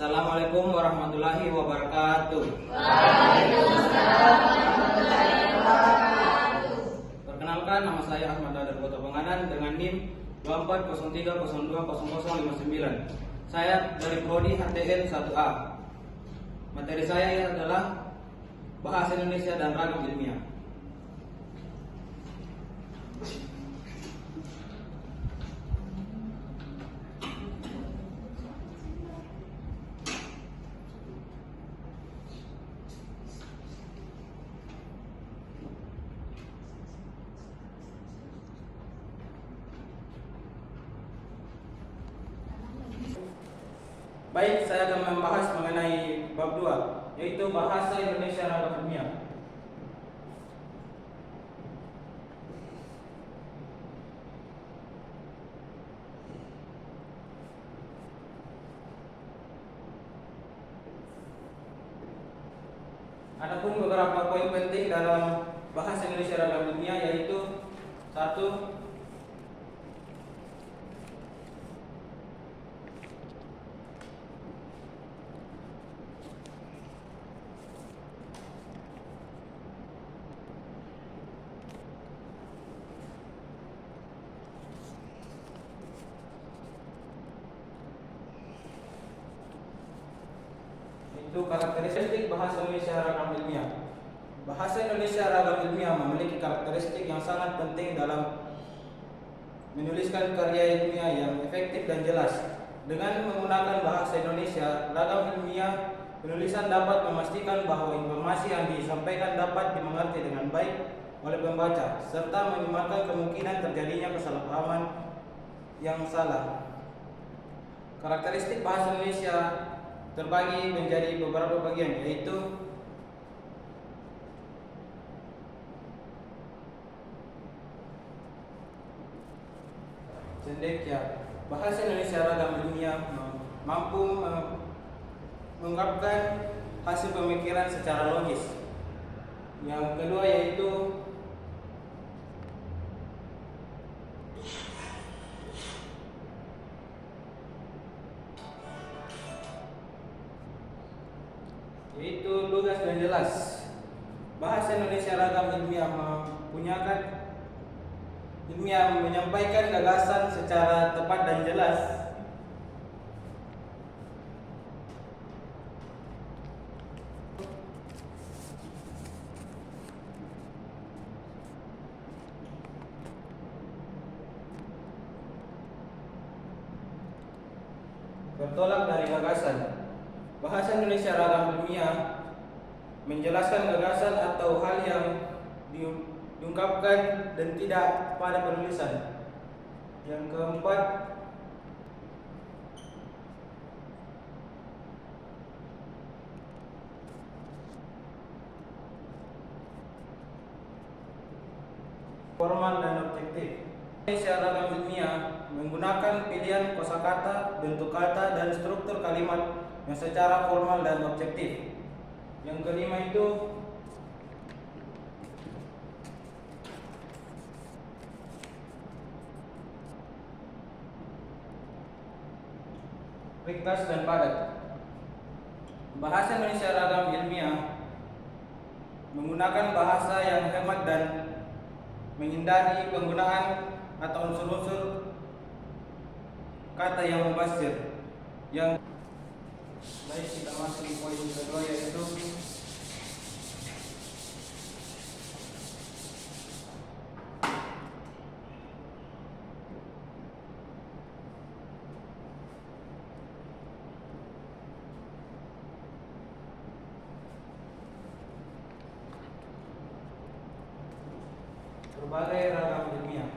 Assalamualaikum warahmatullahi wabarakatuh. Waalaikumsalam warahmatullahi wabarakatuh. Perkenalkan, nama saya Ahmad Dadar Kota Panganan dengan NIM 2403020059. Saya dari Prodi HTN 1A. Materi saya adalah Bahasa Indonesia dan Ragam Ilmiah. Baik, saya akan membahas mengenai bab 2, yaitu Bahasa Indonesia Ragam Ilmiah. Adapun beberapa poin penting dalam Bahasa Indonesia Ragam Ilmiah yaitu 1. Itu karakteristik Bahasa Indonesia Ragam Ilmiah. Bahasa Indonesia Ragam Ilmiah memiliki karakteristik yang sangat penting dalam menuliskan karya ilmiah yang efektif dan jelas. Dengan menggunakan bahasa Indonesia Ragam Ilmiah, penulisan dapat memastikan bahwa informasi yang disampaikan dapat dimengerti dengan baik oleh pembaca, serta minimalkan kemungkinan terjadinya kesalahpahaman yang salah. Karakteristik bahasa Indonesia terbagi menjadi beberapa bagian, yaitu cendekia. Bahasa Indonesia Ragam Ilmiah mampu mengungkapkan hasil pemikiran secara logis. Yang kedua yaitu lugas dan jelas. Bahasa Indonesia Ragam Ilmiah menyampaikan gagasan secara tepat dan jelas. Bertolak dari gagasan. Bahasa Indonesia Ragam Ilmiah menjelaskan gagasan atau hal yang diungkapkan dan tidak pada penulisan. Yang keempat, formal dan objektif. Indonesia Ragam Ilmiah menggunakan pilihan kosakata, bentuk kata, dan struktur kalimat yang secara formal dan objektif. Yang kelima itu ringkas dan padat. Bahasa Indonesia Ragam Ilmiah menggunakan bahasa yang hemat dan menghindari penggunaan atau unsur-unsur kata yang mubazir. Yang baik, kita masuk di poin kedua, yaitu berbagai ragam ilmiah.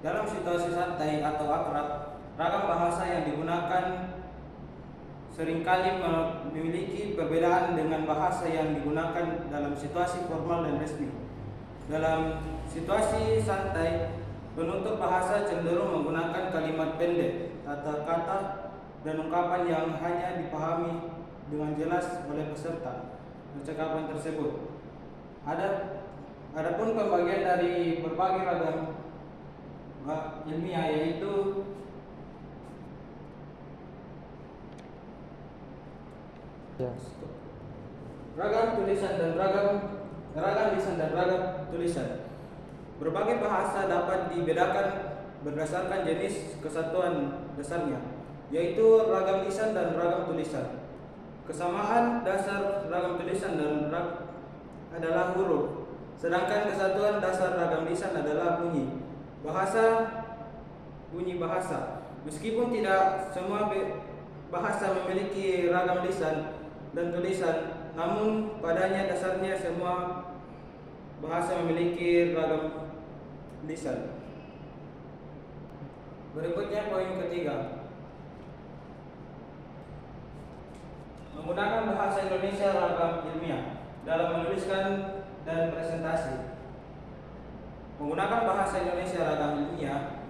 Dalam situasi santai atau akrab, ragam bahasa yang digunakan seringkali memiliki perbedaan dengan bahasa yang digunakan dalam situasi formal dan resmi. Dalam situasi santai, penutur bahasa cenderung menggunakan kalimat pendek, tata kata, dan ungkapan yang hanya dipahami dengan jelas oleh peserta percakapan tersebut. Adapun pembagian dari berbagai ragam ilmiah yaitu Ragam tulisan dan ragam lisan dan ragam tulisan. Berbagai bahasa dapat dibedakan berdasarkan jenis kesatuan dasarnya, yaitu ragam lisan dan ragam tulisan. Kesamaan dasar ragam tulisan dan adalah huruf, sedangkan kesatuan dasar ragam lisan adalah bunyi. Bunyi bahasa. Meskipun tidak semua bahasa memiliki ragam lisan dan tulisan, namun padanya dasarnya semua bahasa memiliki ragam lisan. Berikutnya poin ketiga. Menggunakan bahasa Indonesia ragam ilmiah dalam menuliskan dan presentasi. Menggunakan bahasa Indonesia ragam ilmiah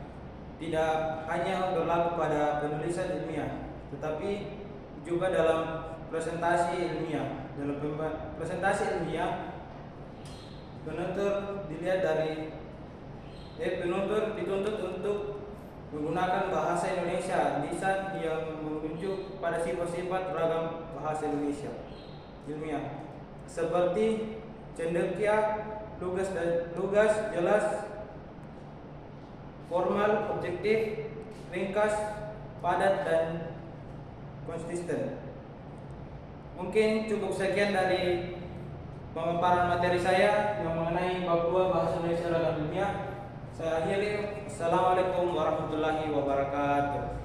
tidak hanya berlaku pada penulisan ilmiah, tetapi juga dalam presentasi ilmiah. Dalam presentasi ilmiah, penutur dituntut untuk menggunakan bahasa Indonesia lisan yang menunjuk pada sifat-sifat ragam bahasa Indonesia ilmiah, seperti cendekia, lugas, jelas, formal, objektif, ringkas, padat, dan konsisten. Mungkin cukup sekian dari pemaparan materi saya yang mengenai bab 2 bahasa Indonesia ragam ilmiah. Saya akhiri. Assalamualaikum warahmatullahi wabarakatuh.